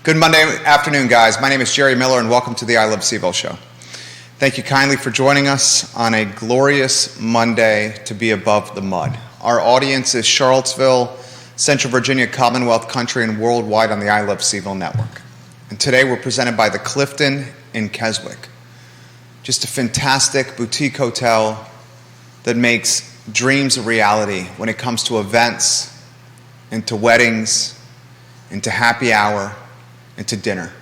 Good Monday afternoon, guys. My name is Jerry Miller, and welcome to the I Love CVille Show. Thank you kindly for joining us on a glorious Monday to be above the mud. Our audience is Charlottesville, Central Virginia, Commonwealth Country, and worldwide on the I Love CVille Network. And today we're presented by the Clifton in Keswick. Just a fantastic boutique hotel that makes dreams a reality when it comes to events, into weddings, into happy hour, into dinner.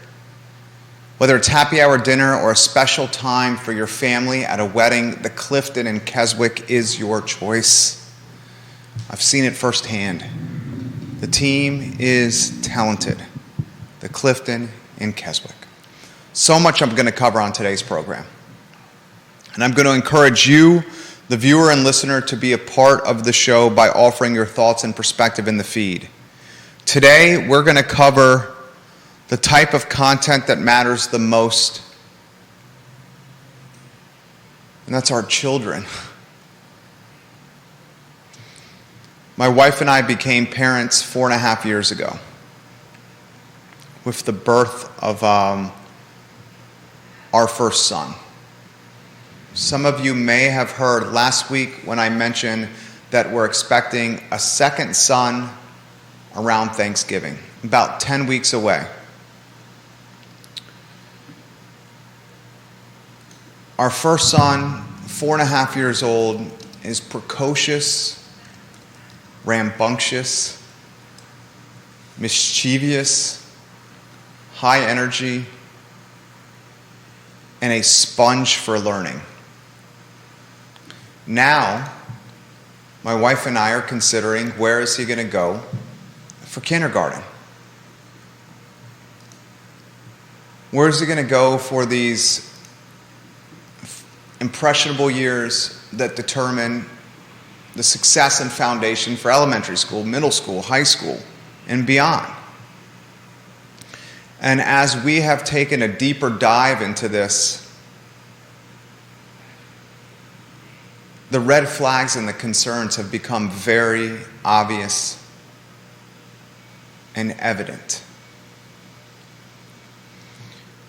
Whether it's happy hour dinner or a special time for your family at a wedding, the Clifton in Keswick is your choice. I've seen it firsthand. The team is talented. The Clifton in Keswick. So much I'm going to cover on today's program. And I'm going to encourage you, the viewer and listener, to be a part of the show by offering your thoughts and perspective in the feed. Today, we're going to cover the type of content that matters the most, and that's our children. My wife and I became parents 4.5 years ago with the birth of our first son. Some of you may have heard last week when I mentioned that we're expecting a second son around Thanksgiving, about 10 weeks away. Our first son, 4.5 years old, is precocious, rambunctious, mischievous, high energy, and a sponge for learning. Now, my wife and I are considering where is he going to go for kindergarten. Where is he going to go for these impressionable years that determine the success and foundation for elementary school, middle school, high school, and beyond? And as we have taken a deeper dive into this, the red flags and the concerns have become very obvious and evident.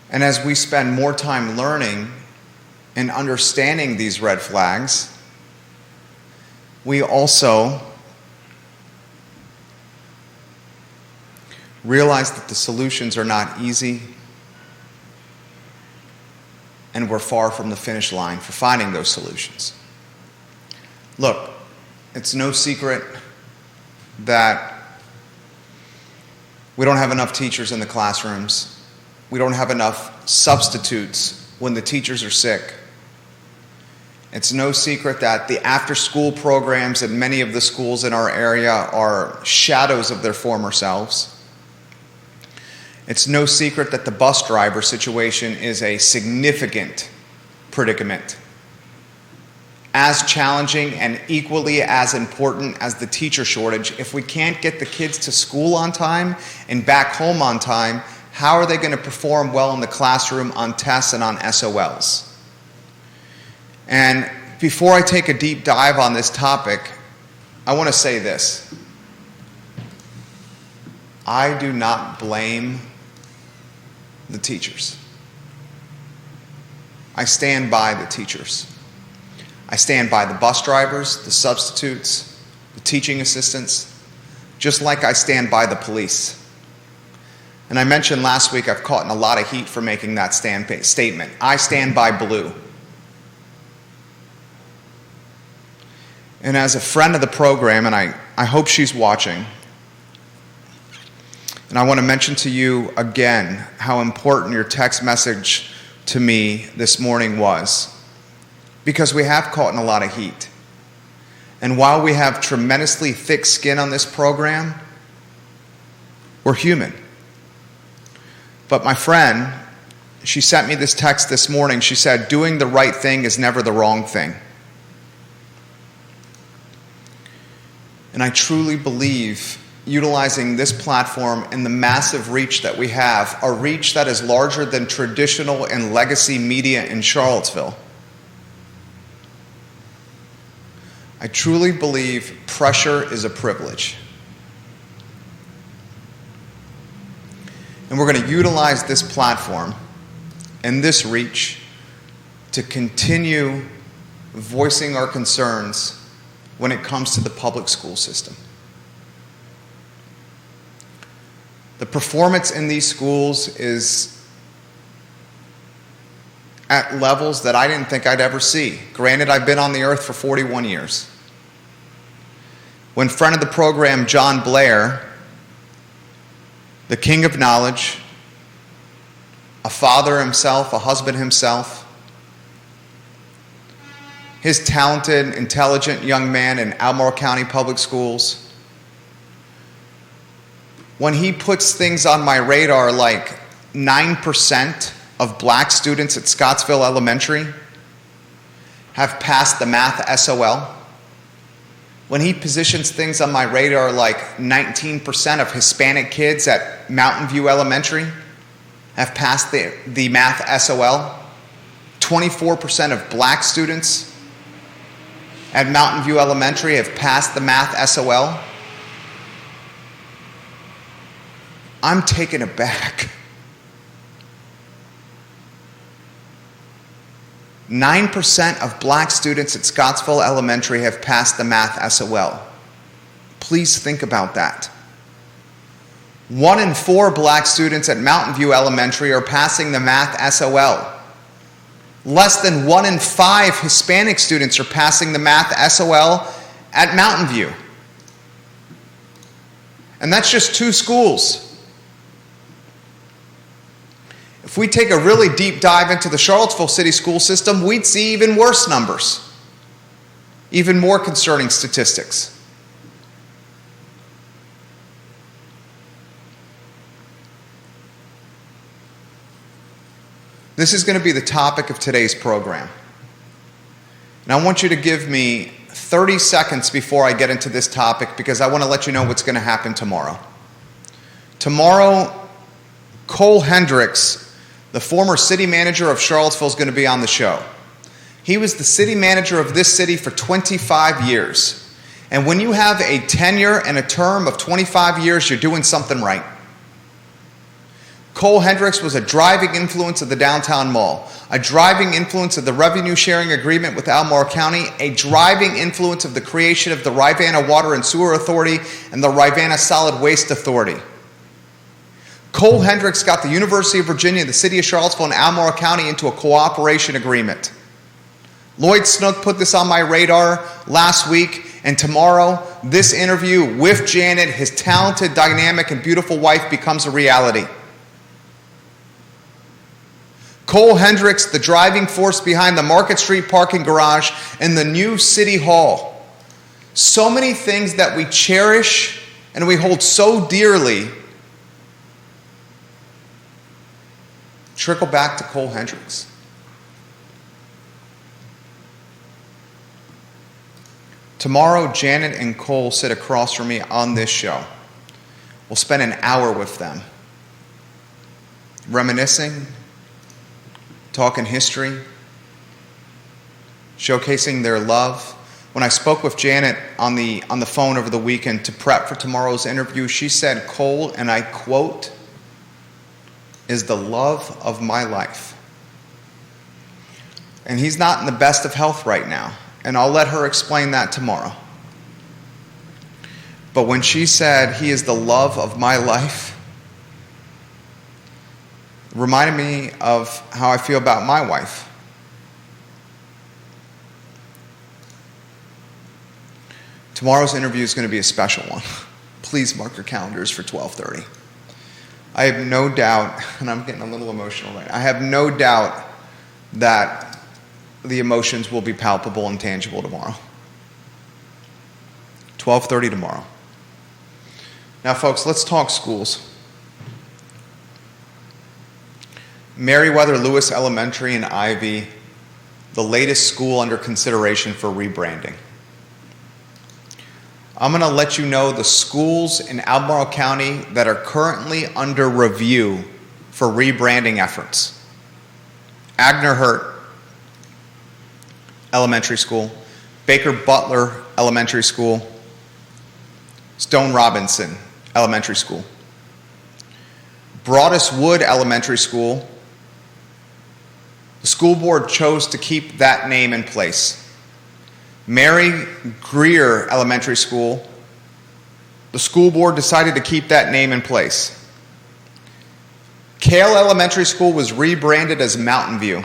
And as we spend more time learning and understanding these red flags, we also realize that the solutions are not easy, and we're far from the finish line for finding those solutions. Look, it's no secret that we don't have enough teachers in the classrooms. We don't have enough substitutes when the teachers are sick. It's no secret that the after-school programs at many of the schools in our area are shadows of their former selves. It's no secret that the bus driver situation is a significant predicament, as challenging and equally as important as the teacher shortage. If we can't get the kids to school on time and back home on time, how are they going to perform well in the classroom on tests and on SOLs? And before I take a deep dive on this topic, I want to say this. I do not blame the teachers. I stand by the teachers. I stand by the bus drivers, the substitutes, the teaching assistants, just like I stand by the police. And I mentioned last week I've caught in a lot of heat for making that statement. I stand by blue. And as a friend of the program, and I hope she's watching, and I want to mention to you again how important your text message to me this morning was, because we have caught in a lot of heat. And while we have tremendously thick skin on this program, we're human. But my friend, she sent me this text this morning. She said, doing the right thing is never the wrong thing. And I truly believe utilizing this platform and the massive reach that we have, a reach that is larger than traditional and legacy media in Charlottesville, I truly believe pressure is a privilege. And we're going to utilize this platform and this reach to continue voicing our concerns when it comes to the public school system. The performance in these schools is at levels that I didn't think I'd ever see. Granted, I've been on the earth for 41 years. When friend of the program, John Blair, the king of knowledge, a father himself, a husband himself, his talented, intelligent young man in Albemarle County Public Schools, when he puts things on my radar like 9% of black students at Scottsville Elementary have passed the math SOL, when he positions things on my radar like 19% of Hispanic kids at Mountain View Elementary have passed the math SOL, 24% of black students at Mountain View Elementary have passed the math SOL, I'm taken aback. 9% of black students at Scottsville Elementary have passed the math SOL. Please think about that. 1 in 4 black students at Mountain View Elementary are passing the math SOL. Less than 1 in 5 Hispanic students are passing the math SOL at Mountain View. And that's just 2 schools. If we take a really deep dive into the Charlottesville City school system, we'd see even worse numbers, even more concerning statistics. This is going to be the topic of today's program. And I want you to give me 30 seconds before I get into this topic because I want to let you know what's going to happen tomorrow. Tomorrow, Cole Hendrix, the former city manager of Charlottesville, is going to be on the show. He was the city manager of this city for 25 years. And when you have a tenure and a term of 25 years, you're doing something right. Cole Hendrix was a driving influence of the downtown mall, a driving influence of the revenue sharing agreement with Albemarle County, a driving influence of the creation of the Rivanna Water and Sewer Authority and the Rivanna Solid Waste Authority. Cole Hendrix got the University of Virginia, the City of Charlottesville, and Albemarle County into a cooperation agreement. Lloyd Snook put this on my radar last week, and tomorrow, this interview with Janet, his talented, dynamic, and beautiful wife, becomes a reality. Cole Hendrix, the driving force behind the Market Street parking garage and the new City Hall. So many things that we cherish and we hold so dearly trickle back to Cole Hendrix. Tomorrow, Janet and Cole sit across from me on this show. We'll spend an hour with them, reminiscing, talking history, showcasing their love. When I spoke with Janet on the phone over the weekend to prep for tomorrow's interview, she said, Cole, and I quote, is the love of my life. And he's not in the best of health right now, and I'll let her explain that tomorrow. But when she said he is the love of my life, it reminded me of how I feel about my wife. Tomorrow's interview is going to be a special one. Please mark your calendars for 12:30. I have no doubt, and I'm getting a little emotional right now, I have no doubt that the emotions will be palpable and tangible tomorrow. 12:30 tomorrow. Now, folks, let's talk schools. Meriwether Lewis Elementary in Ivy, the latest school under consideration for rebranding. I'm going to let you know the schools in Albemarle County that are currently under review for rebranding efforts. Agner Hurt Elementary School, Baker Butler Elementary School, Stone Robinson Elementary School. Broadus-Wood Elementary School, the school board chose to keep that name in place. Mary Greer Elementary School, the school board decided to keep that name in place. Cale Elementary School was rebranded as Mountain View.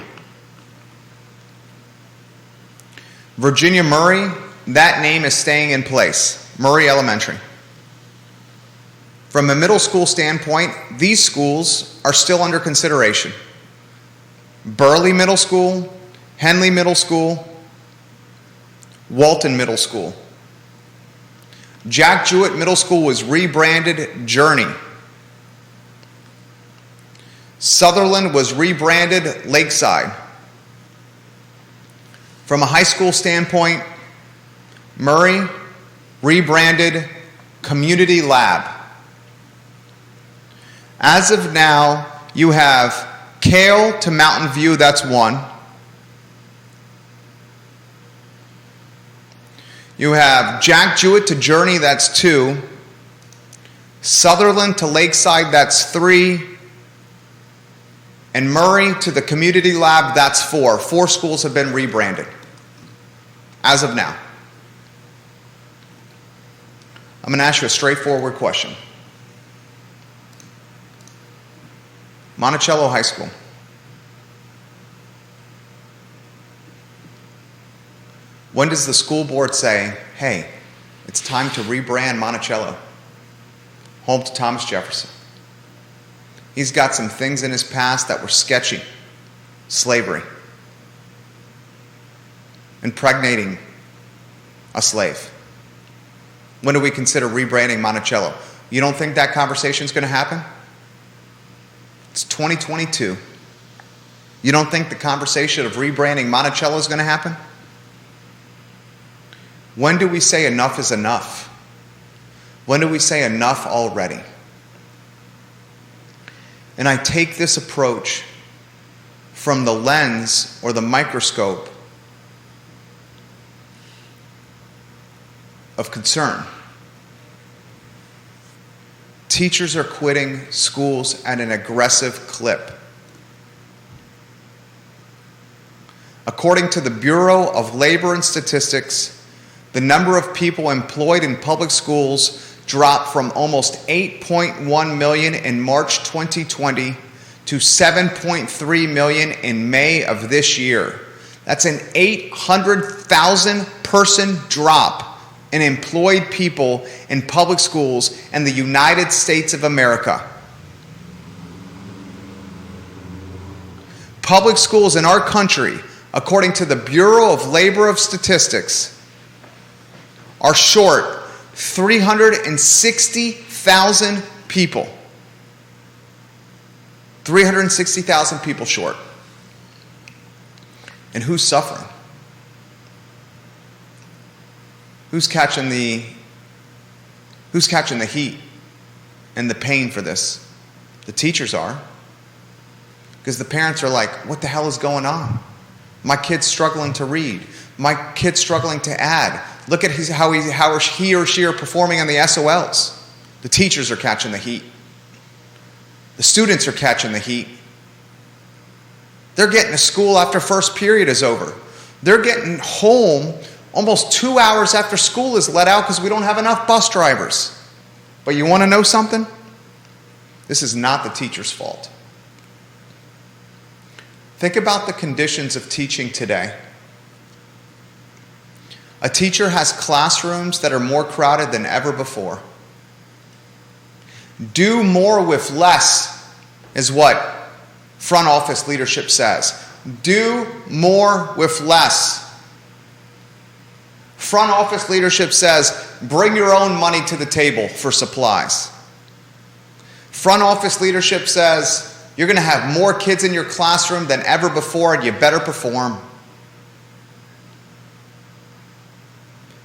Virginia Murray, that name is staying in place, Murray Elementary. From a middle school standpoint, these schools are still under consideration. Burley Middle School, Henley Middle School, Walton Middle School. Jack Jewett Middle School was rebranded Journey. Sutherland was rebranded Lakeside. From a high school standpoint, Murray rebranded Community Lab. As of now, you have Cale to Mountain View, that's one. You have Jack Jewett to Journey, that's two. Sutherland to Lakeside, that's three. And Murray to the Community Lab, that's four. 4 schools have been rebranded as of now. I'm going to ask you a straightforward question. Monticello High School. When does the school board say, hey, it's time to rebrand Monticello, home to Thomas Jefferson? He's got some things in his past that were sketchy. Slavery. Impregnating a slave. When do we consider rebranding Monticello? You don't think that conversation is going to happen? It's 2022. You don't think the conversation of rebranding Monticello is going to happen? When do we say enough is enough? When do we say enough already? And I take this approach from the lens or the microscope of concern. Teachers are quitting schools at an aggressive clip. According to the Bureau of Labor and Statistics, the number of people employed in public schools dropped from almost 8.1 million in March 2020 to 7.3 million in May of this year. That's an 800,000 person drop in employed people in public schools in the United States of America. Public schools in our country, according to the Bureau of Labor and Statistics, are short 360,000 people. 360,000 people short. And who's suffering? Who's catching the heat and the pain for this? The teachers are. Because the parents are like, what the hell is going on? My kid's struggling to read. My kid's struggling to add. Look at how he or she are performing on the SOLs. The teachers are catching the heat. The students are catching the heat. They're getting to school after first period is over. They're getting home almost 2 hours after school is let out because we don't have enough bus drivers. But you want to know something? This is not the teacher's fault. Think about the conditions of teaching today. A teacher has classrooms that are more crowded than ever before. Do more with less is what front office leadership says. Do more with less. Front office leadership says, bring your own money to the table for supplies. Front office leadership says, you're going to have more kids in your classroom than ever before and you better perform.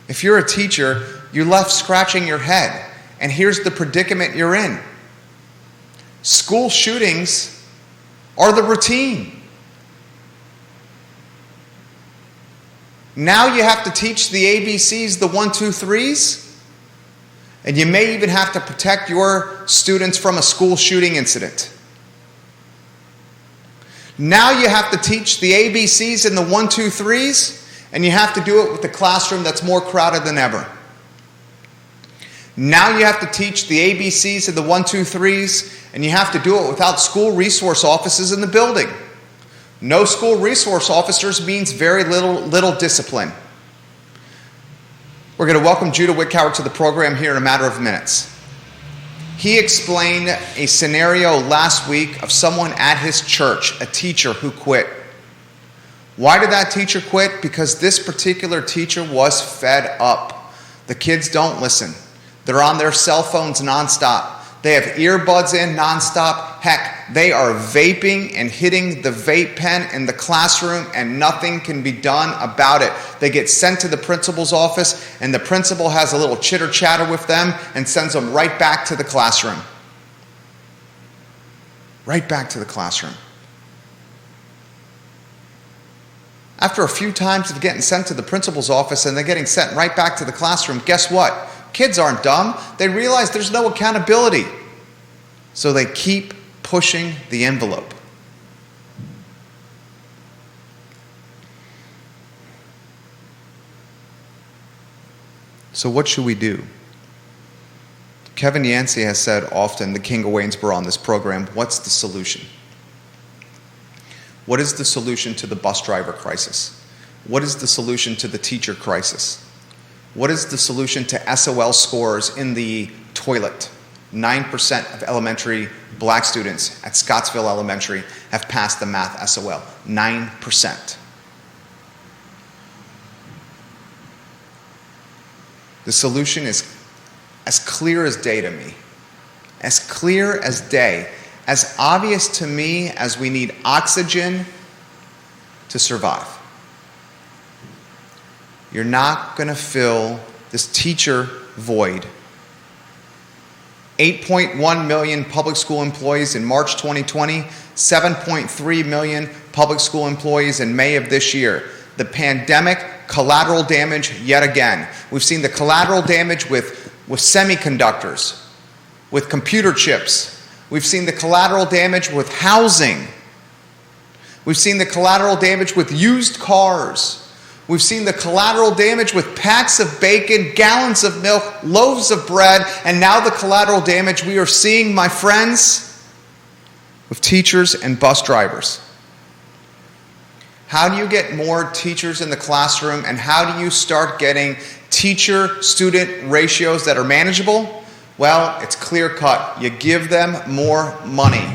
If you're a teacher, you're left scratching your head. And here's the predicament you're in. School shootings are the routine. Now you have to teach the ABCs, the 1, 2, 3s. And you may even have to protect your students from a school shooting incident. Now you have to teach the ABCs and the 1, 2, 3s, and you have to do it with the classroom that's more crowded than ever. Now you have to teach the ABCs and the 1, 2, 3s, and you have to do it without school resource officers in the building. No school resource officers means very little discipline. We're going to welcome Judah Wickhauer to the program here in a matter of minutes. He explained a scenario last week of someone at his church, a teacher who quit. Why did that teacher quit? Because this particular teacher was fed up. The kids don't listen. They're on their cell phones nonstop. They have earbuds in nonstop. Heck, they are vaping and hitting the vape pen in the classroom, and nothing can be done about it. They get sent to the principal's office, and the principal has a little chitter-chatter with them and sends them right back to the classroom. Right back to the classroom. After a few times of getting sent to the principal's office and they're getting sent right back to the classroom, guess what? Kids aren't dumb. They realize there's no accountability. So they keep pushing the envelope. So what should we do? Kevin Yancey has said often, the King of Waynesboro on this program, what's the solution? What is the solution to the bus driver crisis? What is the solution to the teacher crisis? What is the solution to SOL scores in the toilet? 9% of elementary black students at Scottsville Elementary have passed the math SOL. 9%. The solution is as clear as day to me. As clear as day. As obvious to me as we need oxygen to survive. You're not going to fill this teacher void. 8.1 million public school employees in March 2020, 7.3 million public school employees in May of this year. The pandemic, collateral damage yet again. We've seen the collateral damage with semiconductors, with computer chips. We've seen the collateral damage with housing. We've seen the collateral damage with used cars. We've seen the collateral damage with packs of bacon, gallons of milk, loaves of bread, and now the collateral damage we are seeing, my friends, with teachers and bus drivers. How do you get more teachers in the classroom, and how do you start getting teacher-student ratios that are manageable? Well, it's clear-cut. You give them more money.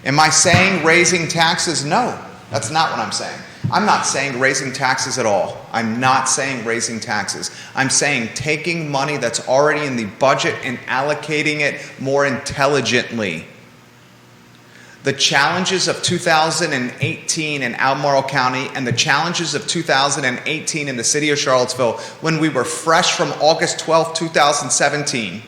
Am I saying raising taxes? No, that's not what I'm saying. I'm not saying raising taxes at all. I'm not saying raising taxes. I'm saying taking money that's already in the budget and allocating it more intelligently. The challenges of 2018 in Albemarle County and the challenges of 2018 in the city of Charlottesville, when we were fresh from August 12, 2017,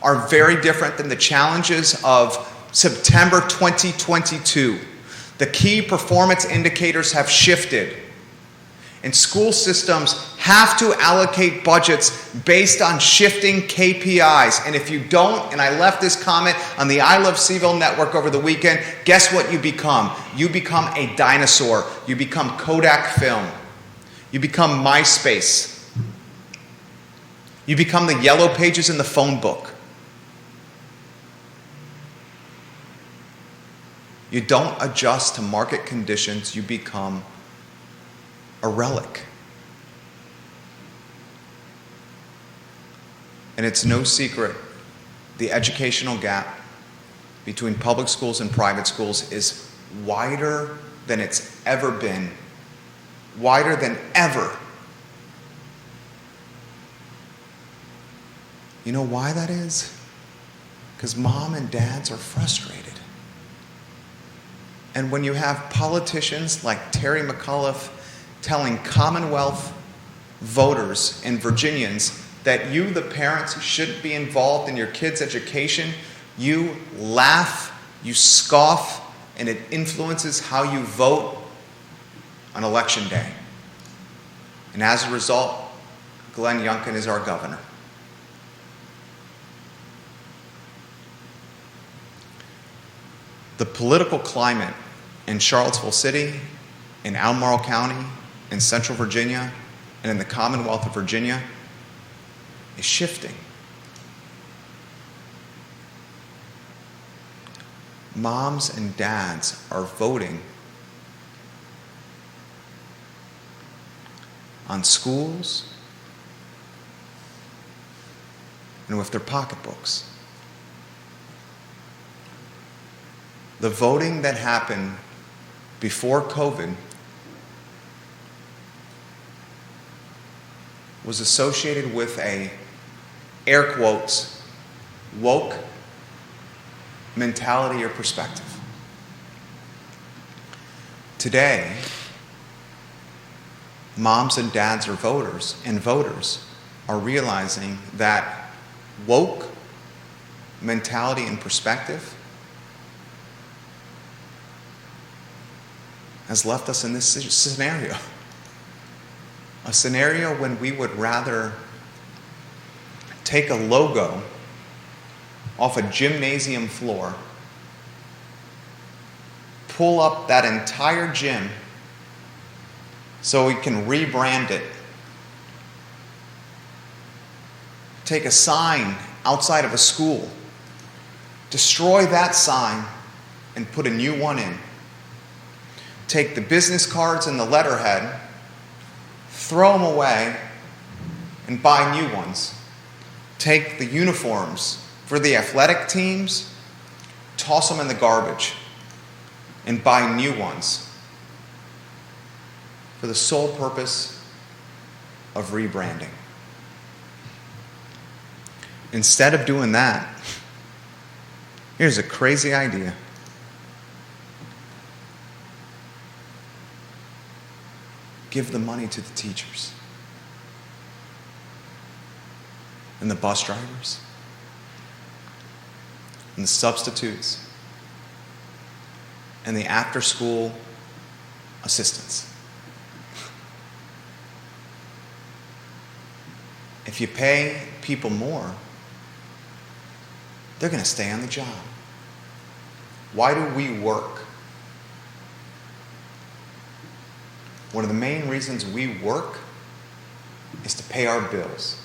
are very different than the challenges of September 2022. The key performance indicators have shifted, and school systems have to allocate budgets based on shifting KPIs. And if you don't, and I left this comment on the I Love CVille Network over the weekend, guess what you become? You become a dinosaur. You become Kodak film. You become MySpace. You become the yellow pages in the phone book. You don't adjust to market conditions, you become a relic. And it's no secret, the educational gap between public schools and private schools is wider than it's ever been. Wider than ever. You know why that is? Because mom and dads are frustrated. And when you have politicians like Terry McAuliffe telling Commonwealth voters and Virginians that you, the parents, shouldn't be involved in your kids' education, you laugh, you scoff, and it influences how you vote on Election Day. And as a result, Glenn Youngkin is our governor. The political climate in Charlottesville City, in Albemarle County, in Central Virginia, and in the Commonwealth of Virginia is shifting. Moms and dads are voting on schools and with their pocketbooks. The voting that happened before COVID was associated with a, air quotes, woke mentality or perspective. Today, moms and dads are voters, and voters are realizing that woke mentality and perspective has left us in this scenario. A scenario when we would rather take a logo off a gymnasium floor, pull up that entire gym so we can rebrand it, take a sign outside of a school, destroy that sign and put a new one in, take the business cards and the letterhead, throw them away and buy new ones, take the uniforms for the athletic teams, toss them in the garbage, and buy new ones for the sole purpose of rebranding. Instead of doing that, here's a crazy idea. Give the money to the teachers and the bus drivers and the substitutes and the after-school assistants. If you pay people more, they're going to stay on the job. Why do we work? One of the main reasons we work is to pay our bills,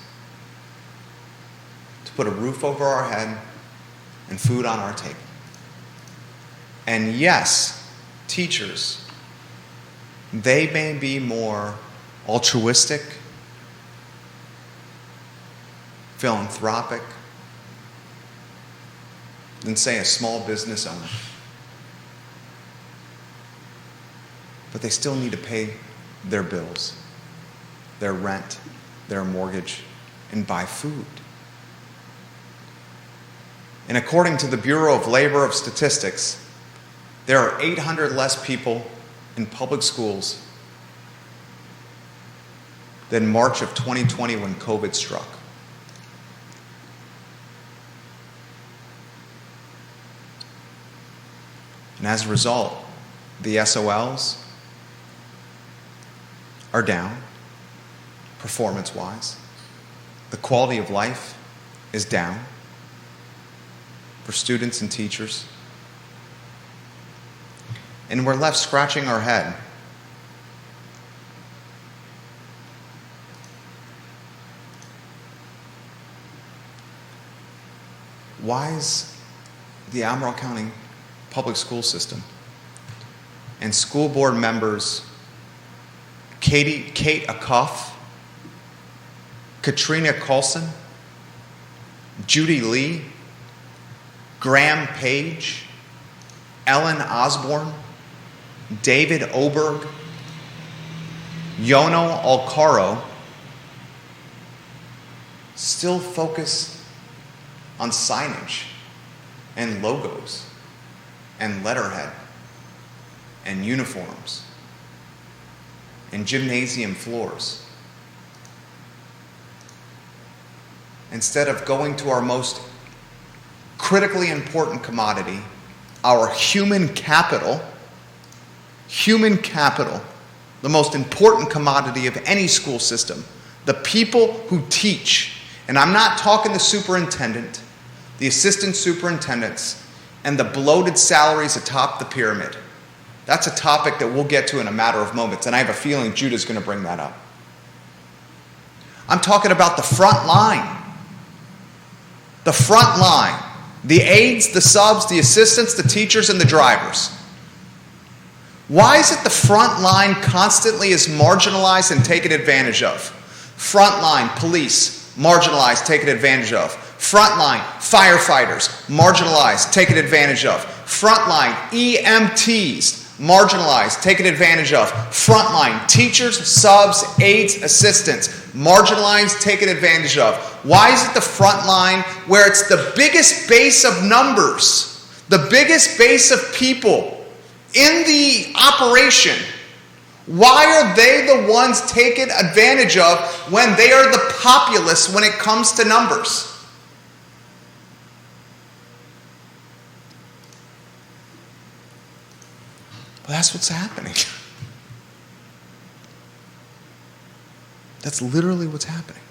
to put a roof over our head and food on our table. And yes, teachers, they may be more altruistic, philanthropic than, say, a small business owner. But they still need to pay their bills, their rent, their mortgage, and buy food. And according to the Bureau of Labor of Statistics, there are 800 less people in public schools than March of 2020 when COVID struck. And as a result, the SOLs are down, performance-wise. The quality of life is down for students and teachers. And we're left scratching our head. Why is the Albemarle County public school system and school board members Kate Acuff, Katrina Coulson, Judy Lee, Graham Page, Ellen Osborne, David Oberg, Yono Alcaro still focus on signage and logos and letterhead and uniforms and gymnasium floors, instead of going to our most critically important commodity, our human capital, the most important commodity of any school system, the people who teach. And I'm not talking the superintendent, the assistant superintendents, and the bloated salaries atop the pyramid. That's a topic that we'll get to in a matter of moments, and I have a feeling Judah's going to bring that up. I'm talking about the front line. The front line. The aides, the subs, the assistants, the teachers, and the drivers. Why is it the front line constantly is marginalized and taken advantage of? Front line, police, marginalized, taken advantage of. Front line, firefighters, marginalized, taken advantage of. Front line, EMTs, marginalized, taken advantage of. Frontline, teachers, subs, aides, assistants, marginalized, taken advantage of. Why is it the front line where it's the biggest base of numbers, the biggest base of people in the operation? Why are they the ones taken advantage of when they are the populace when it comes to numbers? Well, that's what's happening. That's literally what's happening.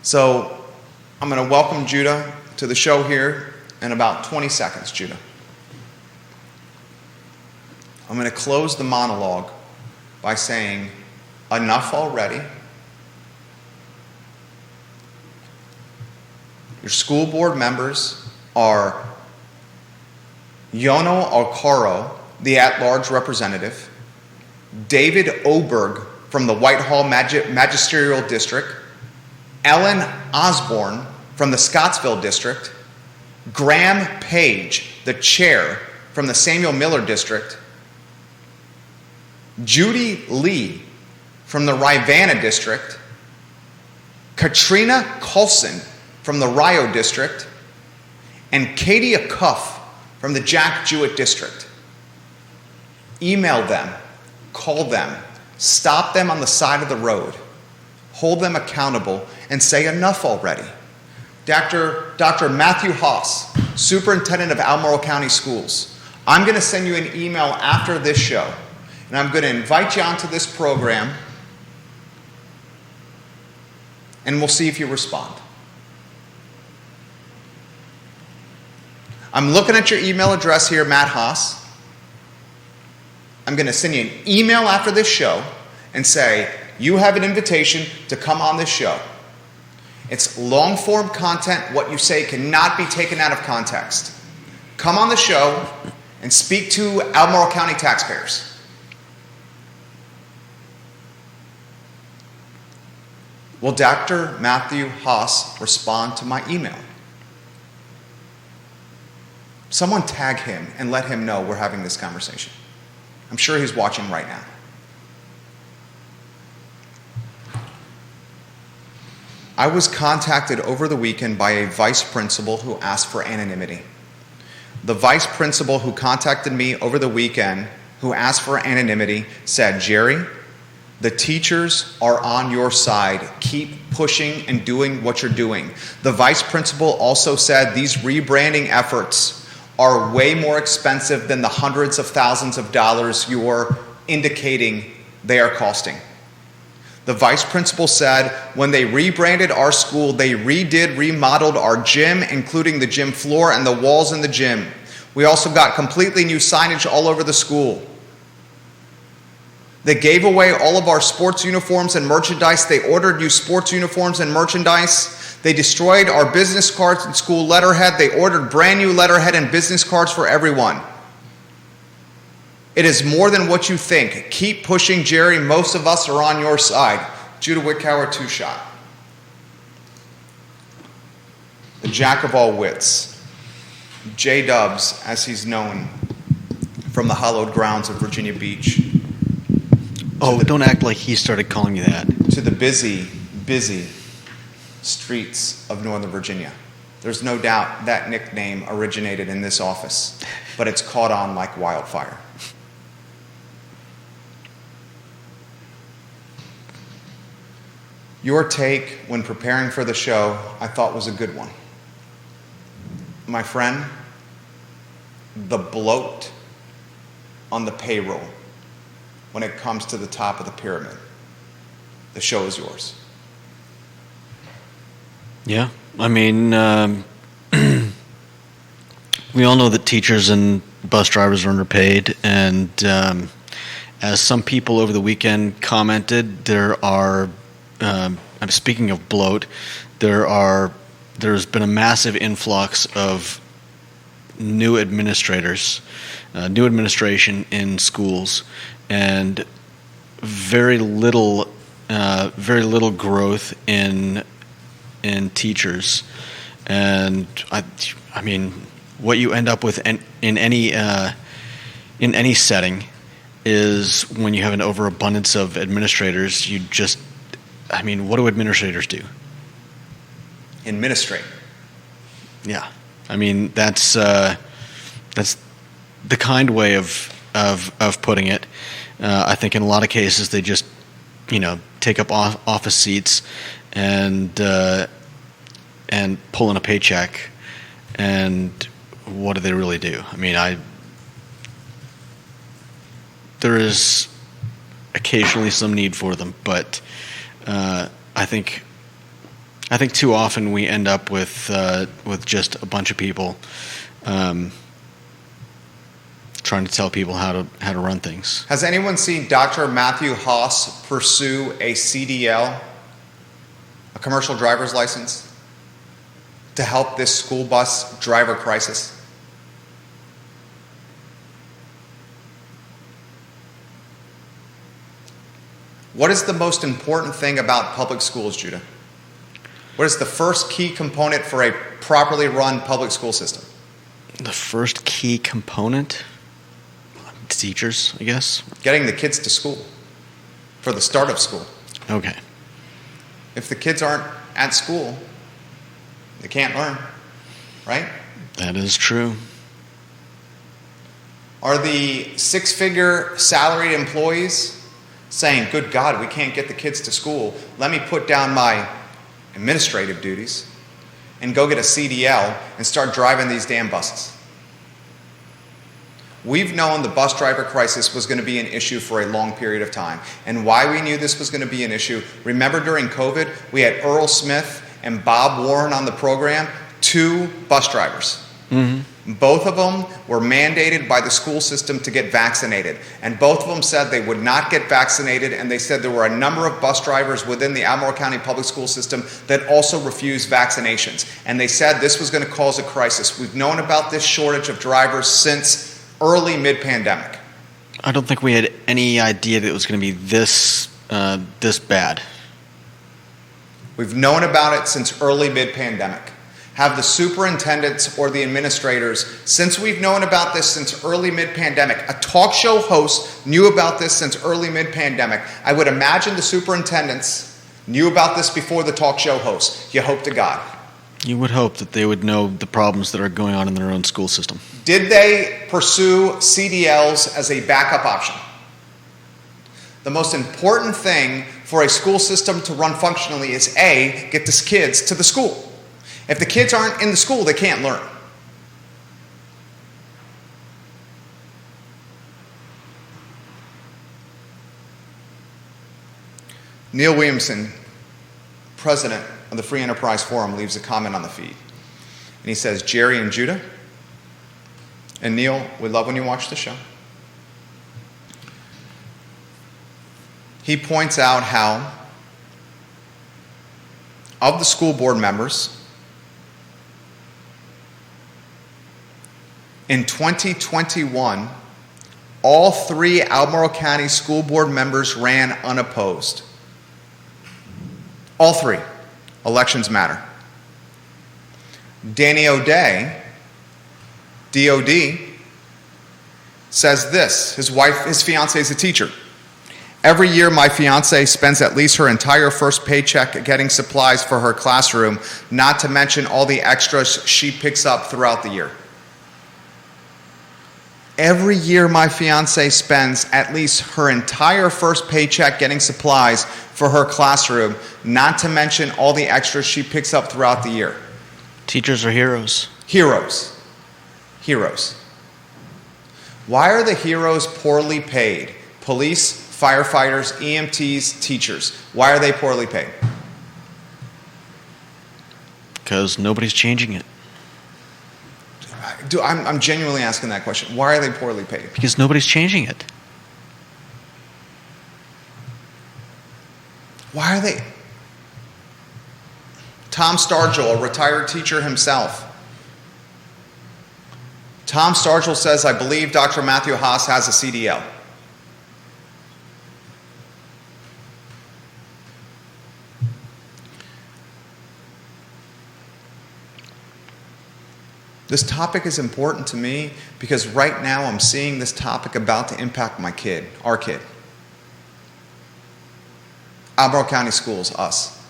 So, I'm going to welcome Judah to the show here in about 20 seconds, Judah. I'm going to close the monologue by saying, enough already. Your school board members are Yono Alcaro, the at-large representative, David Oberg from the Whitehall Magisterial District, Ellen Osborne from the Scottsville District, Graham Page, the chair from the Samuel Miller District, Judy Lee from the Rivanna District, Katrina Coulson from the Rio District, and Katie Acuff from the Jack Jewett District. Email them, call them, stop them on the side of the road, hold them accountable, and say enough already. Dr. Matthew Haas, Superintendent of Albemarle County Schools, I'm going to send you an email after this show, and I'm going to invite you onto this program, and we'll see if you respond. I'm looking at your email address here, Matt Haas. I'm going to send you an email after this show and say, you have an invitation to come on this show. It's long-form content. What you say cannot be taken out of context. Come on the show and speak to Albemarle County taxpayers. Will Dr. Matthew Haas respond to my email? Someone tag him and let him know we're having this conversation. I'm sure he's watching right now. I was contacted over the weekend by a vice principal who asked for anonymity. The vice principal who contacted me over the weekend, who asked for anonymity, said, Jerry, the teachers are on your side. Keep pushing and doing what you're doing. The vice principal also said these rebranding efforts are way more expensive than the hundreds of thousands of dollars you're indicating they are costing. The vice principal said when they rebranded our school, they remodeled our gym, including the gym floor and the walls in the gym. We also got completely new signage all over the school. They gave away all of our sports uniforms and merchandise. They ordered new sports uniforms and merchandise. They destroyed our business cards and school letterhead. They ordered brand new letterhead and business cards for everyone. It is more than what you think. Keep pushing, Jerry. Most of us are on your side. Judah Wickhauer, 2-shot. The jack of all wits. J-Dubs, as he's known from the hallowed grounds of Virginia Beach. Oh, don't act like he started calling you that. To the busy, busy streets of Northern Virginia. There's no doubt that nickname originated in this office, but it's caught on like wildfire. Your take when preparing for the show, I thought was a good one. My friend, the bloat on the payroll when it comes to the top of the pyramid. The show is yours. Yeah, I mean, We all know that teachers and bus drivers are underpaid, and as some people over the weekend commented, I'm speaking of bloat, there's been a massive influx of new administrators, new administration in schools, and very little growth in teachers. And I mean, what you end up with in any setting is when you have an overabundance of administrators, what do administrators do? Administrate. Yeah, I mean that's the kind way of putting it. I think in a lot of cases they just take up office seats and pull in a paycheck, and what do they really do? I mean, there is occasionally some need for them, but I think too often we end up with just a bunch of people trying to tell people how to run things. Has anyone seen Dr. Matthew Haas pursue a CDL, a commercial driver's license, to help this school bus driver crisis? What is the most important thing about public schools, Judah? What is the first key component for a properly run public school system? The first key component? Teachers, I guess. Getting the kids to school for the start of school. Okay. If the kids aren't at school, they can't learn, right? That is true. Are the six-figure salaried employees saying, good God, we can't get the kids to school, let me put down my administrative duties and go get a CDL and start driving these damn buses? We've known the bus driver crisis was going to be an issue for a long period of time. And why we knew this was going to be an issue, remember during COVID, we had Earl Smith and Bob Warren on the program, 2 bus drivers. Mm-hmm. Both of them were mandated by the school system to get vaccinated. And both of them said they would not get vaccinated, and they said there were a number of bus drivers within the Albemarle County public school system that also refused vaccinations. And they said this was going to cause a crisis. We've known about this shortage of drivers since early mid-pandemic. I don't think we had any idea that it was going to be this bad. We've known about it since early mid-pandemic. Have the superintendents or the administrators, since we've known about this since early mid-pandemic, a talk show host knew about this since early mid-pandemic. I would imagine the superintendents knew about this before the talk show host. You hope to God. You would hope that they would know the problems that are going on in their own school system. Did they pursue CDLs as a backup option? The most important thing for a school system to run functionally is A, get the kids to the school. If the kids aren't in the school, they can't learn. Neil Williamson, president of the Free Enterprise Forum, leaves a comment on the feed. And he says, Jerry and Judah, and Neil, we love when you watch the show. He points out how, of the school board members, in 2021, all 3 Albemarle County school board members ran unopposed. All 3. Elections matter. Danny O'Day, DOD, says this. His fiancée is a teacher. Every year, my fiancée spends at least her entire first paycheck getting supplies for her classroom, not to mention all the extras she picks up throughout the year. Every year, my fiancée spends at least her entire first paycheck getting supplies for her classroom, not to mention all the extras she picks up throughout the year. Teachers are heroes. Heroes. Heroes. Why are the heroes poorly paid? Police, firefighters, EMTs, teachers. Why are they poorly paid? Because nobody's changing it. I'm genuinely asking that question. Why are they poorly paid? Because nobody's changing it. Why are they? Tom Stargell, a retired teacher himself. Tom Stargell says, I believe Dr. Matthew Haas has a CDL. This topic is important to me because right now I'm seeing this topic about to impact my kid, our kid. Albemarle County Schools, us.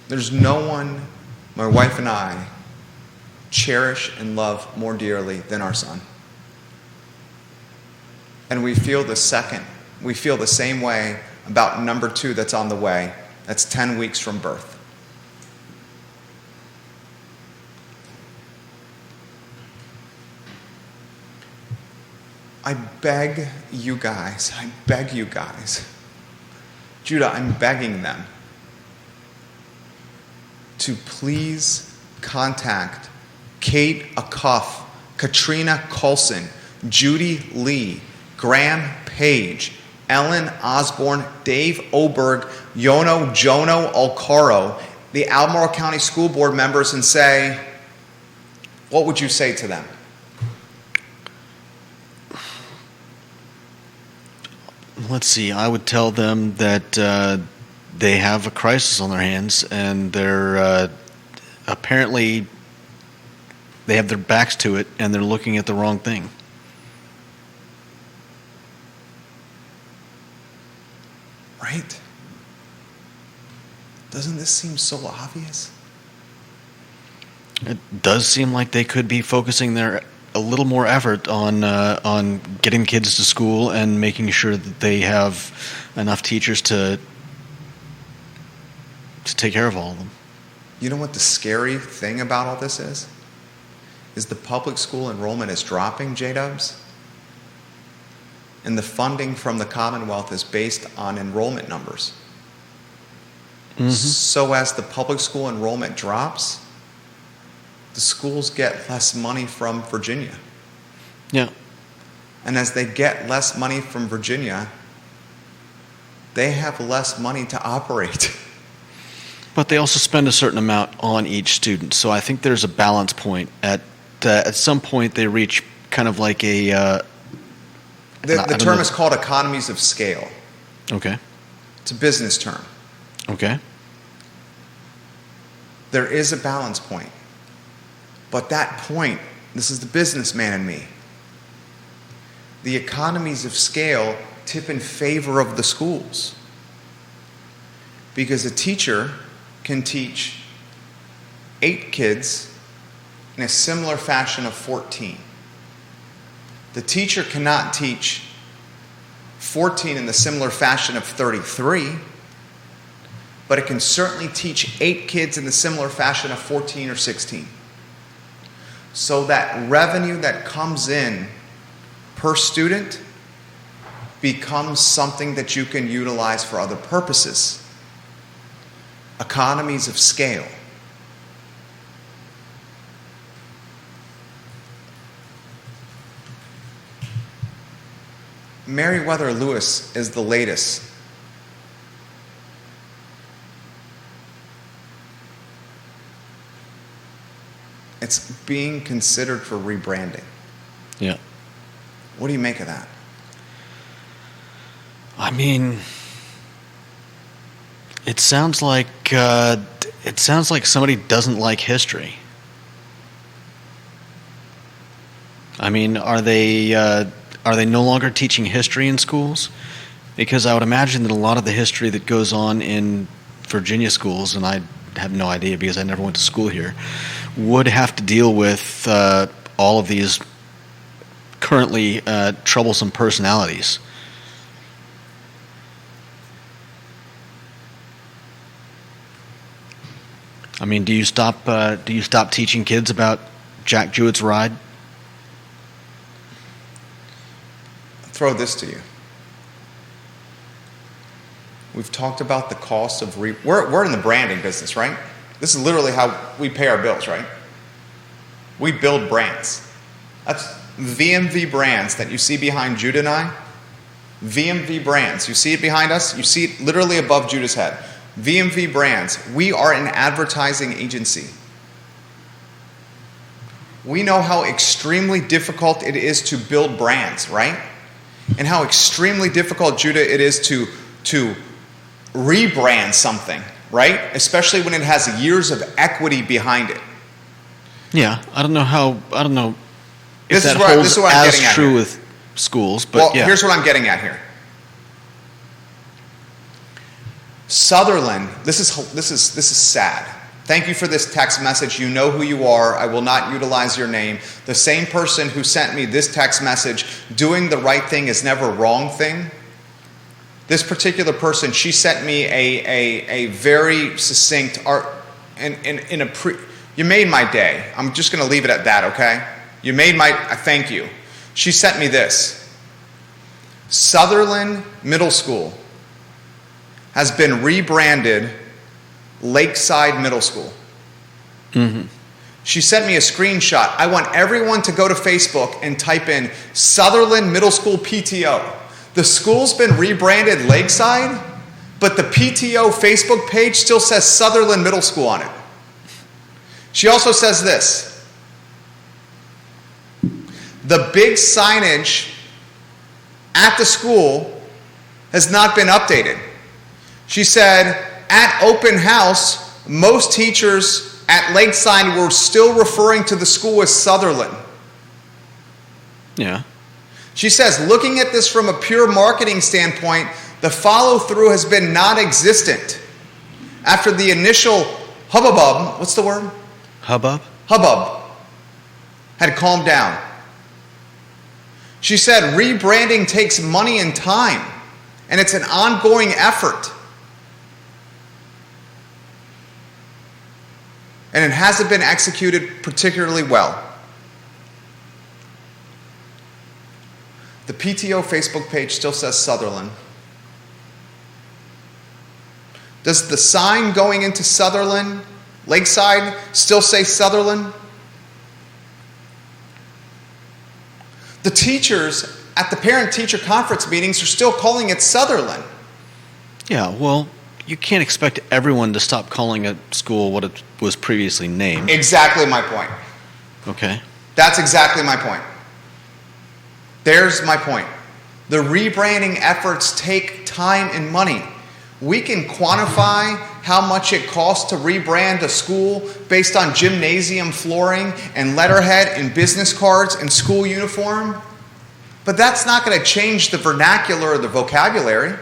There's no one my wife and I cherish and love more dearly than our son. And we feel the same way about number 2 that's on the way. That's 10 weeks from birth. I beg you guys, Judah, I'm begging them to please contact Kate Acuff, Katrina Coulson, Judy Lee, Graham Page, Ellen Osborne, Dave Oberg, Jono Alcaro, the Albemarle County School Board members and say, what would you say to them? Let's see. I would tell them that they have a crisis on their hands, and they're apparently they have their backs to it, and they're looking at the wrong thing. Right? Doesn't this seem so obvious? It does seem like they could be focusing a little more effort on getting kids to school and making sure that they have enough teachers to take care of all of them. You know what the scary thing about all this is? Is the public school enrollment is dropping, J-Dubs. And the funding from the Commonwealth is based on enrollment numbers. Mm-hmm. So as the public school enrollment drops, the schools get less money from Virginia. Yeah. And as they get less money from Virginia, they have less money to operate. But they also spend a certain amount on each student. So I think there's a balance point. At some point, they reach kind of like a... the term is called economies of scale. Okay. It's a business term. Okay. There is a balance point. But that point, this is the businessman in me. The economies of scale tip in favor of the schools. Because a teacher can teach 8 kids in a similar fashion of 14. The teacher cannot teach 14 in the similar fashion of 33, but it can certainly teach 8 kids in the similar fashion of 14 or 16. So that revenue that comes in per student becomes something that you can utilize for other purposes. Economies of scale. Meriwether Lewis is the latest. It's being considered for rebranding. Yeah. What do you make of that? I mean, it sounds like somebody doesn't like history. I mean, are they no longer teaching history in schools? Because I would imagine that a lot of the history that goes on in Virginia schools, and I have no idea because I never went to school here, would have to deal with all of these currently troublesome personalities. I mean, do you stop teaching kids about Jack Jewett's ride? I'll throw this to you. We've talked about the cost of we're in the branding business, right? This is literally how we pay our bills, right? We build brands. That's VMV brands that you see behind Judah and I. VMV brands. You see it behind us? You see it literally above Judah's head. VMV brands. We are an advertising agency. We know how extremely difficult it is to build brands, right? And how extremely difficult, Judah, it is to rebrand something, right? Especially when it has years of equity behind it. Yeah, I don't know if This that is what holds I'm as getting at true here. with schools, but Well, yeah. here's what I'm getting at here. Sutherland, this is sad. Thank you for this text message. You know who you are. I will not utilize your name. The same person who sent me this text message, doing the right thing is never wrong thing. This particular person, she sent me a very succinct art you made my day. I'm just going to leave it at that, okay? You made I thank you. She sent me this. Sutherland Middle School has been rebranded Lakeside Middle School. Mm-hmm. She sent me a screenshot. I want everyone to go to Facebook and type in Sutherland Middle School PTO. The school's been rebranded Lakeside, but the PTO Facebook page still says Sutherland Middle School on it. She also says this. The big signage at the school has not been updated. She said, at open house, most teachers at Lakeside were still referring to the school as Sutherland. Yeah. She says, looking at this from a pure marketing standpoint, the follow-through has been non-existent. After the initial hubbub, what's the word? Hubbub? Hubbub had calmed down. She said, rebranding takes money and time, and it's an ongoing effort. And it hasn't been executed particularly well. The PTO Facebook page still says Sutherland. Does the sign going into Sutherland, Lakeside, still say Sutherland? The teachers at the parent-teacher conference meetings are still calling it Sutherland. Yeah, well, you can't expect everyone to stop calling a school what it was previously named. Exactly my point. Okay. That's exactly my point. There's my point. The rebranding efforts take time and money. We can quantify how much it costs to rebrand a school based on gymnasium flooring and letterhead and business cards and school uniform, but that's not going to change the vernacular or the vocabulary.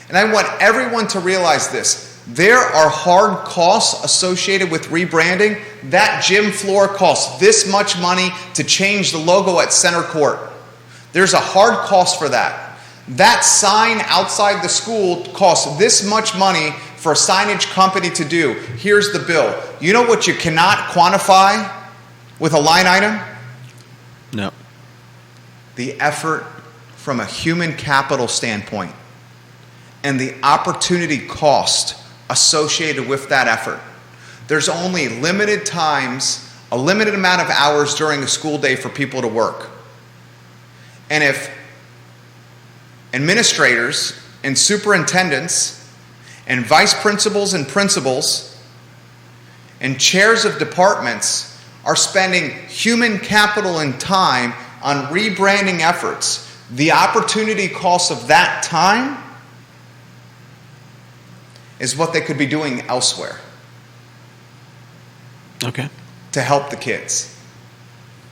And I want everyone to realize this. There are hard costs associated with rebranding. That gym floor costs this much money to change the logo at center court. There's a hard cost for that. That sign outside the school costs this much money for a signage company to do. Here's the bill. You know what you cannot quantify with a line item? No. The effort from a human capital standpoint and the opportunity cost associated with that effort. There's only limited times, a limited amount of hours during a school day for people to work. And if administrators and superintendents and vice principals and principals and chairs of departments are spending human capital and time on rebranding efforts, the opportunity cost of that time is what they could be doing elsewhere. Okay. To help the kids.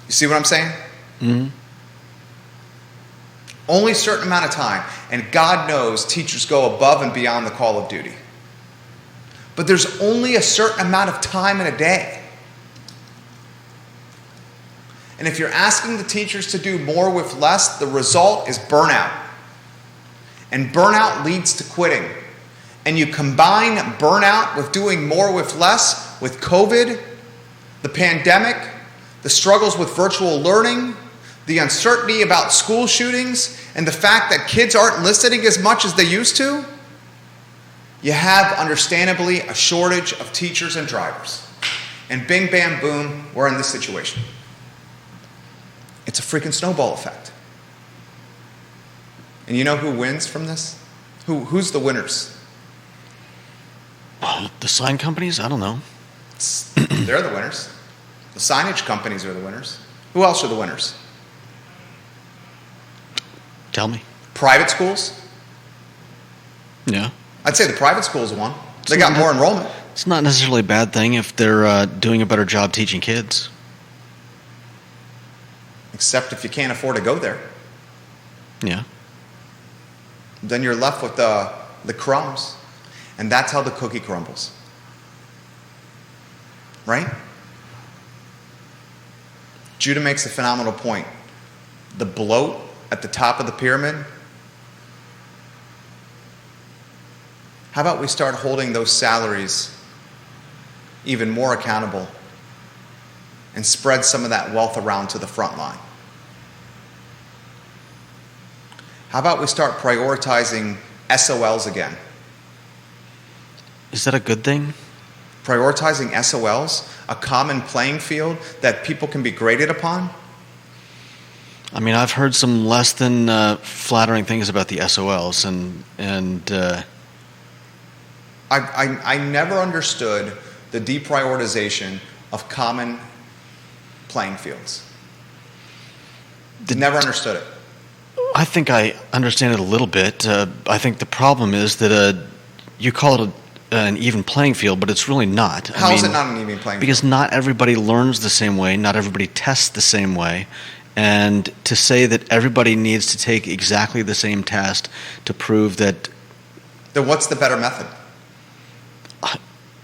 You see what I'm saying? Mm-hmm. Only a certain amount of time. And God knows teachers go above and beyond the call of duty. But there's only a certain amount of time in a day. And if you're asking the teachers to do more with less, the result is burnout. And burnout leads to quitting. And you combine burnout with doing more with less, with COVID, the pandemic, the struggles with virtual learning, the uncertainty about school shootings, and the fact that kids aren't listening as much as they used to, You have, understandably, a shortage of teachers and drivers. And bing, bam, boom, we're in this situation. It's a freaking snowball effect. And you know who wins from this? Who's the winners? The sign companies? I don't know. They're the winners. The signage companies are the winners. Who else are the winners? Tell me. Private schools? Yeah. I'd say the private schools won. They got more enrollment. It's not necessarily a bad thing if they're doing a better job teaching kids. Except if you can't afford to go there. Yeah. Then you're left with the crumbs. And that's how the cookie crumbles. Right? Judah makes a phenomenal point. The bloat at the top of the pyramid. How about we start holding those salaries even more accountable and spread some of that wealth around to the front line? How about we start prioritizing SOLs again? Is that a good thing? Prioritizing SOLs, a common playing field that people can be graded upon? I mean, I've heard some less than flattering things about the SOLs, and I never understood the deprioritization of common playing fields. Never understood it. I think I understand it a little bit. I think the problem is that you call it an even playing field, but it's really not. How is it not an even playing field? Because not everybody learns the same way, not everybody tests the same way, and to say that everybody needs to take exactly the same test to prove that... Then what's the better method?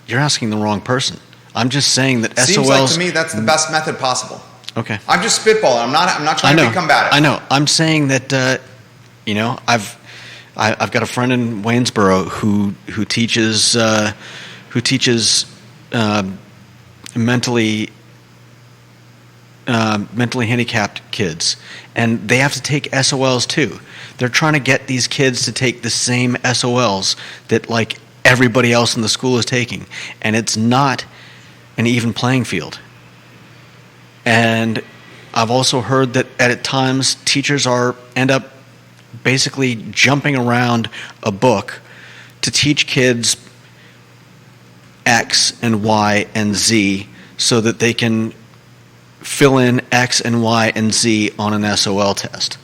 You're asking the wrong person. I'm just saying that SOLs... Seems like to me that's the best method possible. Okay. I'm just spitballing. I'm not trying to be combative. I know. I'm saying that I've got a friend in Waynesboro who teaches mentally handicapped kids, and they have to take SOLs too. They're trying to get these kids to take the same SOLs that like everybody else in the school is taking, and it's not an even playing field. And I've also heard that at times teachers end up basically jumping around a book to teach kids X and Y and Z so that they can fill in X and Y and Z on an SOL test.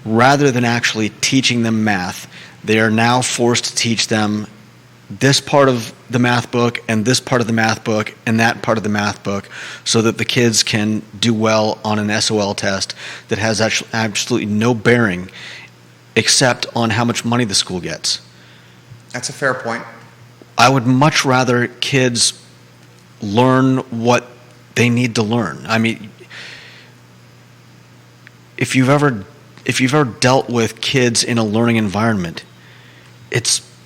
Rather than actually teaching them math, they are now forced to teach them this part of the math book and this part of the math book and that part of the math book so that the kids can do well on an SOL test that has absolutely no bearing except on how much money the school gets. That's a fair point. I would much rather kids learn what they need to learn. I mean, if you've ever dealt with kids in a learning environment,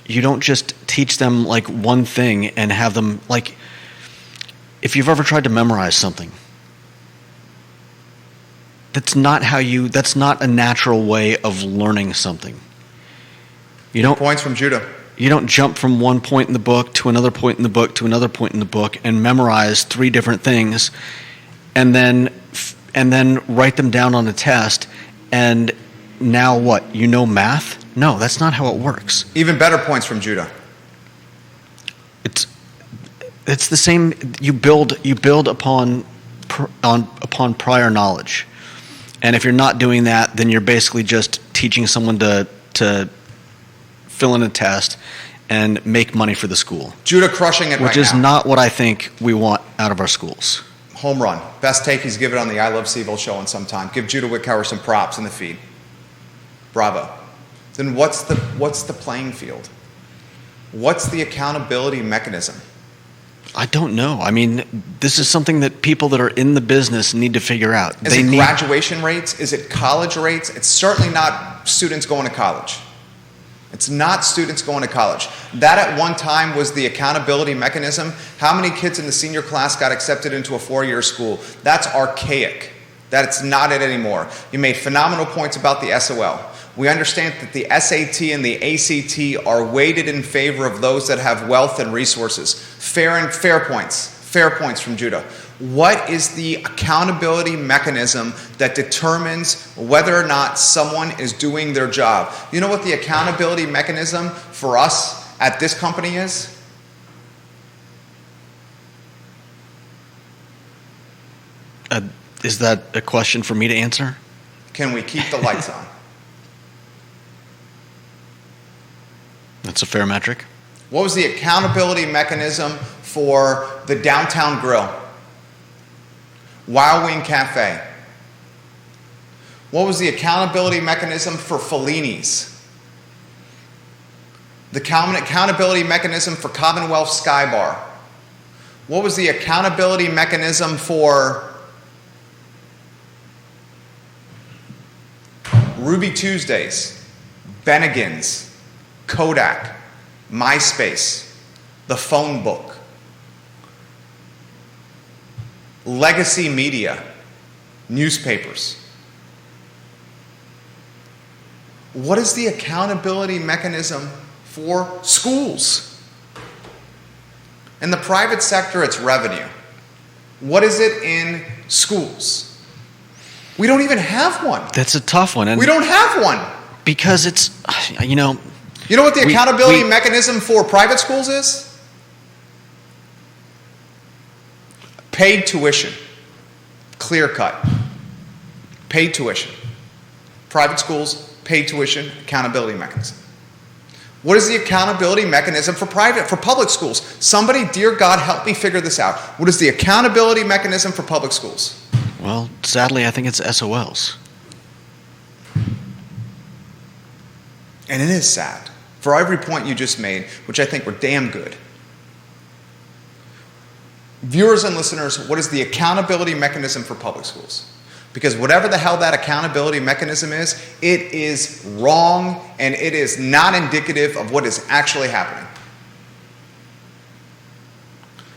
you don't just teach them like one thing and have them like, if you've ever tried to memorize something, that's not a natural way of learning something. Points from Judah. You don't jump from one point in the book to another point in the book to another point in the book and memorize 3 different things and then write them down on a test and now what? You know math? No, that's not how it works. Even better points from Judah. It's the same. You build upon prior knowledge, and if you're not doing that, then you're basically just teaching someone to fill in a test and make money for the school. Judah crushing it right now. Which is not what I think we want out of our schools. Home run. Best take he's given on the I Love CVille show in some time. Give Judah Wickhauer some props in the feed. Bravo. Then what's the playing field? What's the accountability mechanism? I don't know. I mean, this is something that people that are in the business need to figure out. Is it graduation rates? Is it college rates? It's certainly not students going to college. It's not students going to college. That at one time was the accountability mechanism. How many kids in the senior class got accepted into a 4-year school? That's archaic. That's not it anymore. You made phenomenal points about the SOL. We understand that the SAT and the ACT are weighted in favor of those that have wealth and resources. Fair points from Judah. What is the accountability mechanism that determines whether or not someone is doing their job? You know what the accountability mechanism for us at this company is? Is that a question for me to answer? Can we keep the lights on? That's a fair metric. What was the accountability mechanism for the Downtown Grill? Wild Wing Cafe? What was the accountability mechanism for Fellini's? The accountability mechanism for Commonwealth Sky Bar? What was the accountability mechanism for Ruby Tuesdays, Bennigan's, Kodak, MySpace, the phone book, legacy media, newspapers? What is the accountability mechanism for schools? In the private sector, it's revenue. What is it in schools? We don't even have one. That's a tough one. And we don't have one. Because it's, You know what the accountability mechanism for private schools is? Paid tuition. Clear cut. Paid tuition. Private schools, paid tuition, accountability mechanism. What is the accountability mechanism for public schools? Somebody, dear God, help me figure this out. What is the accountability mechanism for public schools? Well, sadly, I think it's SOLs. And it is sad. For every point you just made, which I think were damn good. Viewers and listeners, what is the accountability mechanism for public schools? Because whatever the hell that accountability mechanism is, it is wrong and it is not indicative of what is actually happening.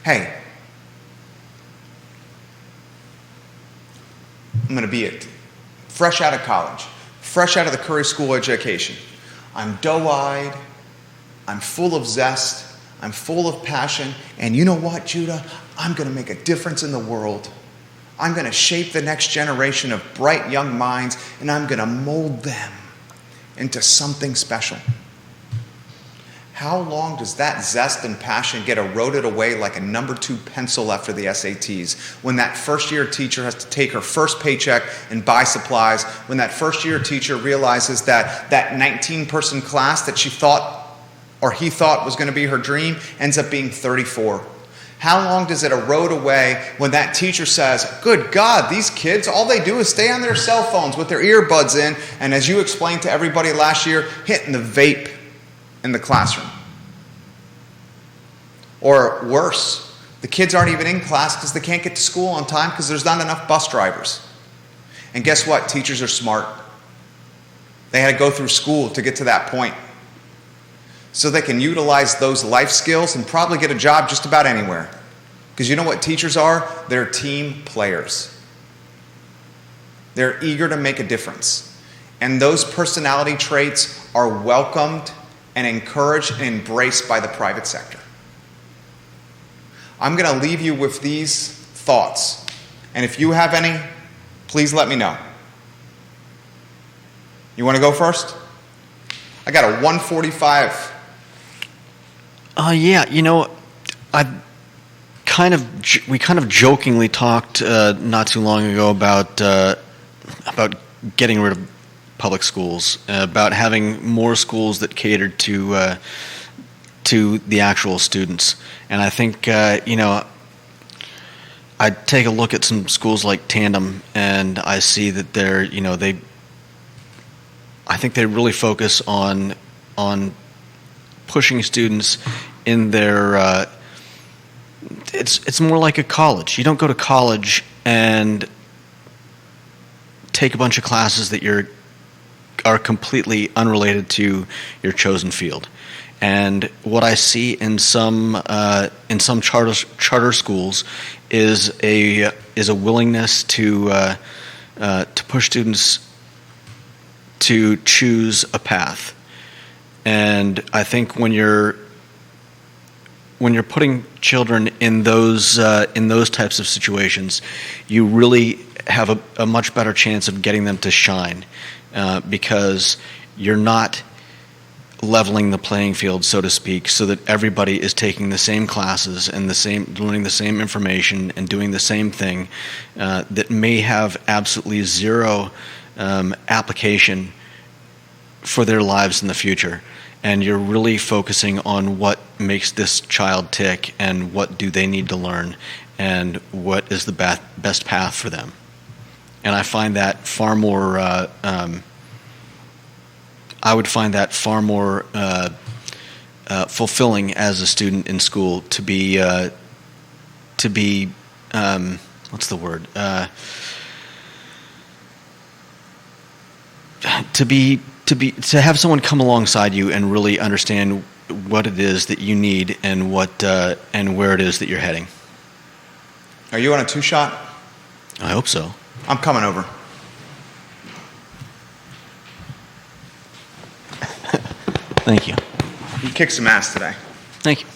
Hey, I'm going to be it. Fresh out of college, fresh out of the Curry School education. I'm doe-eyed, I'm full of zest, I'm full of passion, and you know what, Judah? I'm going to make a difference in the world. I'm going to shape the next generation of bright young minds, and I'm going to mold them into something special. How long does that zest and passion get eroded away like a number 2 pencil after the SATs? When that first-year teacher has to take her first paycheck and buy supplies, when that first-year teacher realizes that that 19-person class that she thought or he thought was going to be her dream ends up being 34. How long does it erode away when that teacher says, good God, these kids, all they do is stay on their cell phones with their earbuds in, and as you explained to everybody last year, hitting the vape in the classroom? Or worse, the kids aren't even in class because they can't get to school on time because there's not enough bus drivers. And guess what? Teachers are smart. They had to go through school to get to that point. So they can utilize those life skills and probably get a job just about anywhere. Because you know what teachers are? They're team players. They're eager to make a difference. And those personality traits are welcomed and encouraged and embraced by the private sector. I'm going to leave you with these thoughts. And if you have any, please let me know. You want to go first? I got a 145. Yeah, we kind of jokingly talked not too long ago about getting rid of public schools, about having more schools that catered to the actual students. And I think I take a look at some schools like Tandem, and I see that I think they really focus on pushing students in their it's more like a college. You don't go to college and take a bunch of classes that are completely unrelated to your chosen field. And what I see in some charter schools is a willingness to to push students to choose a path. And I think when you're putting children in those types of situations, you really have a much better chance of getting them to shine, because you're not leveling the playing field, so to speak, so that everybody is taking the same classes and learning the same information and doing the same thing, that may have absolutely zero application for their lives in the future. And you're really focusing on what makes this child tick and what do they need to learn and what is the best path for them. And I find that far more, I would find that far more fulfilling as a student in school to be what's the word? To have someone come alongside you and really understand what it is that you need and and where it is that you're heading. Are you on a 2-shot? I hope so. I'm coming over. Thank you. You kicked some ass today. Thank you.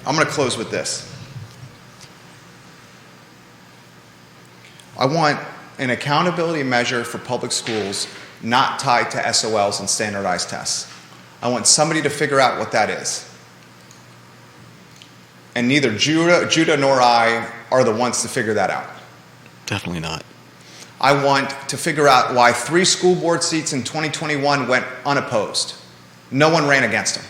I'm going to close with this. I want an accountability measure for public schools not tied to SOLs and standardized tests. I want somebody to figure out what that is. And neither Judah nor I are the ones to figure that out. Definitely not. I want to figure out why 3 school board seats in 2021 went unopposed. No one ran against them.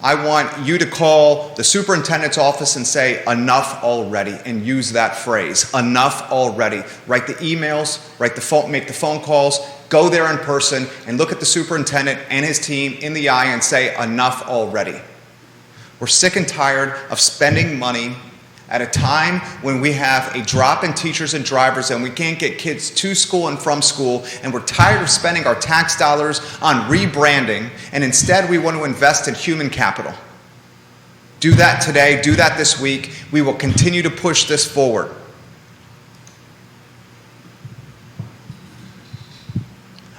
I want you to call the superintendent's office and say, enough already, and use that phrase, enough already. Write the emails, make the phone calls, go there in person, and look at the superintendent and his team in the eye and say, enough already. We're sick and tired of spending money at a time when we have a drop in teachers and drivers and we can't get kids to school and from school, and we're tired of spending our tax dollars on rebranding, and instead we want to invest in human capital. Do that today, do that this week. We will continue to push this forward.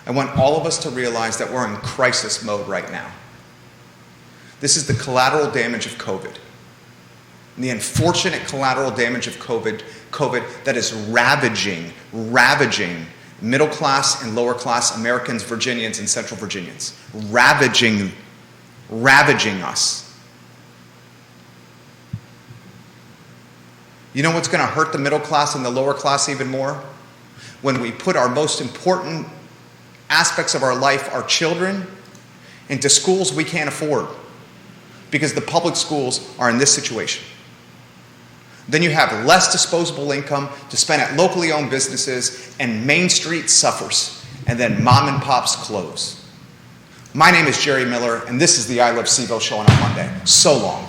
I want all of us to realize that we're in crisis mode right now. This is the collateral damage of COVID. And the unfortunate collateral damage of COVID that is ravaging middle class and lower class Americans, Virginians, and Central Virginians. Ravaging us. You know what's going to hurt the middle class and the lower class even more? When we put our most important aspects of our life, our children, into schools we can't afford. Because the public schools are in this situation. Then you have less disposable income to spend at locally owned businesses, and Main Street suffers, and then mom and pops close. My name is Jerry Miller, and this is the I Love CVille Show on a Monday. So long.